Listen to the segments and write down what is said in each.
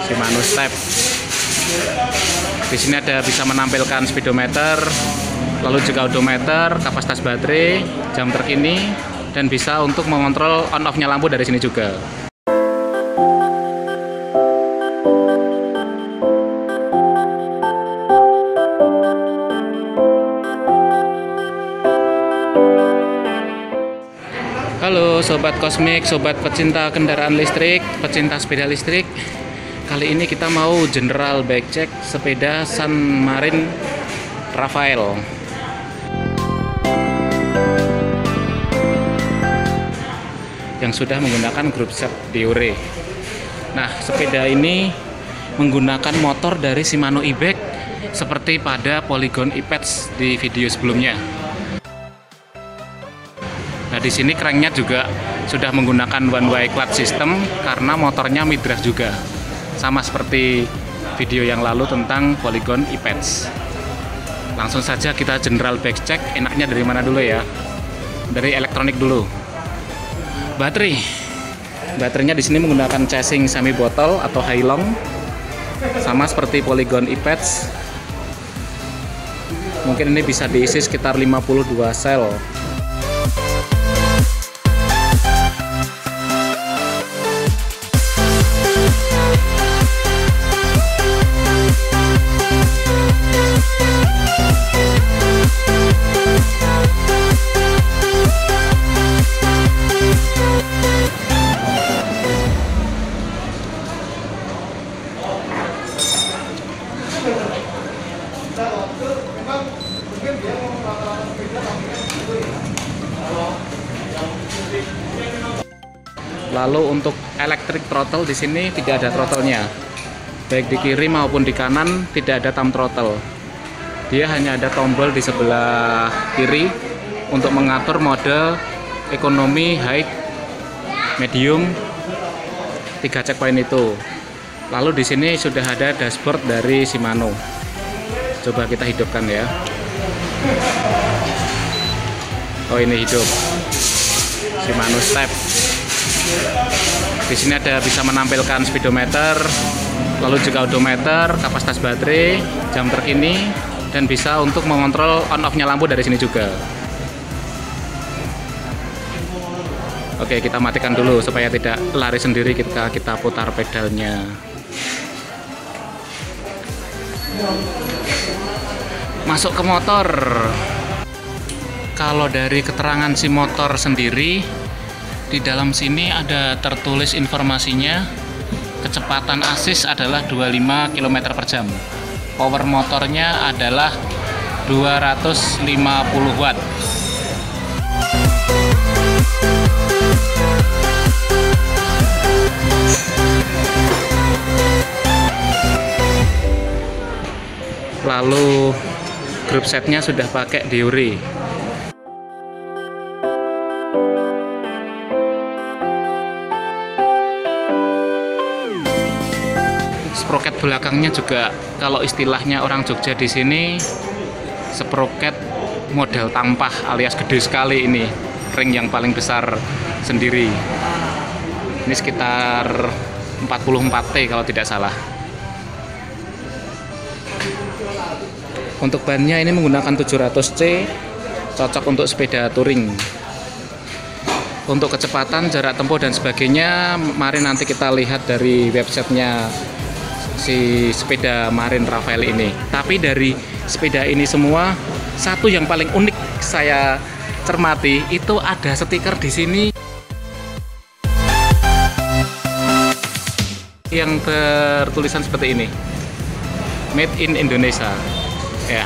Shimano Step. Di sini ada bisa menampilkan speedometer, lalu juga odometer, kapasitas baterai, jam terkini, dan bisa untuk mengontrol on-off-nya lampu dari sini juga. Halo Sobat Kosmik, Sobat pecinta kendaraan listrik, pecinta sepeda listrik. Kali ini kita mau general bike check sepeda San Marin Rafael. Yang sudah menggunakan grup set Deore. Nah, sepeda ini menggunakan motor dari Shimano e-bike seperti pada Polygon e-patch di video sebelumnya. Nah, di sini cranknya juga sudah menggunakan one way clutch system karena motornya midras juga. Sama seperti video yang lalu tentang Polygon e-patch. Langsung saja kita general bike check. Enaknya dari mana dulu ya? Dari elektronik dulu. Baterainya di sini menggunakan casing semi bottle atau Hailong. Sama seperti Polygon e-patch. Mungkin ini bisa diisi sekitar 52 sel. Lalu untuk electric throttle di sini tidak ada throttle-nya. Baik di kiri maupun di kanan tidak ada thumb throttle. Dia hanya ada tombol di sebelah kiri untuk mengatur mode ekonomi, high, medium, 3 checkpoint itu. Lalu di sini sudah ada dashboard dari Shimano. Coba kita hidupkan ya. Oh, ini hidup. Shimano Step. Di sini ada bisa menampilkan speedometer, lalu juga odometer, kapasitas baterai, jam terkini, dan bisa untuk mengontrol on-off-nya lampu dari sini juga. Oke, kita matikan dulu supaya tidak lari sendiri ketika kita putar pedalnya. Masuk ke motor. Kalau dari keterangan si motor sendiri, di dalam sini ada tertulis informasinya. Kecepatan assist adalah 25 km per jam. Power motornya adalah 250 watt. Lalu grup setnya sudah pakai Deore. Sproket belakangnya juga, kalau istilahnya orang Jogja di sini, sproket model tampah alias gede sekali ini, ring yang paling besar sendiri. Ini sekitar 44 T kalau tidak salah. Untuk bannya ini menggunakan 700C, cocok untuk sepeda touring. Untuk kecepatan, jarak tempuh dan sebagainya, mari nanti kita lihat dari websitenya si sepeda Marin Rafael ini. Tapi dari sepeda ini semua, satu yang paling unik saya cermati itu ada stiker di sini yang bertulisan seperti ini, Made in Indonesia. Ya,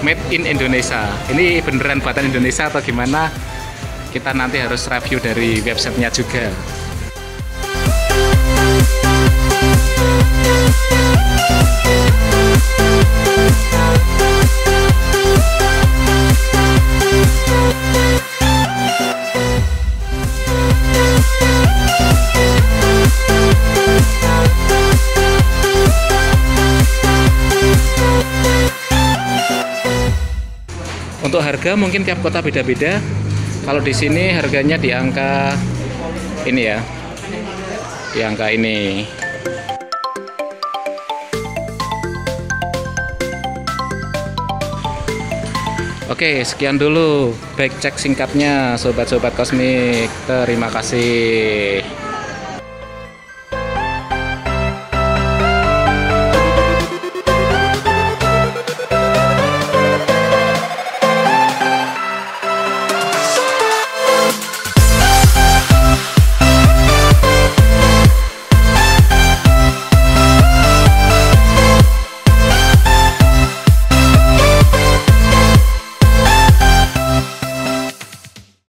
Made in Indonesia. Ini beneran buatan Indonesia atau gimana? Kita nanti harus review dari websitenya juga. Untuk harga mungkin tiap kota beda-beda. Kalau di sini harganya di angka ini ya, di angka ini. Oke, sekian dulu back check singkatnya sobat-sobat kosmik. Terima kasih.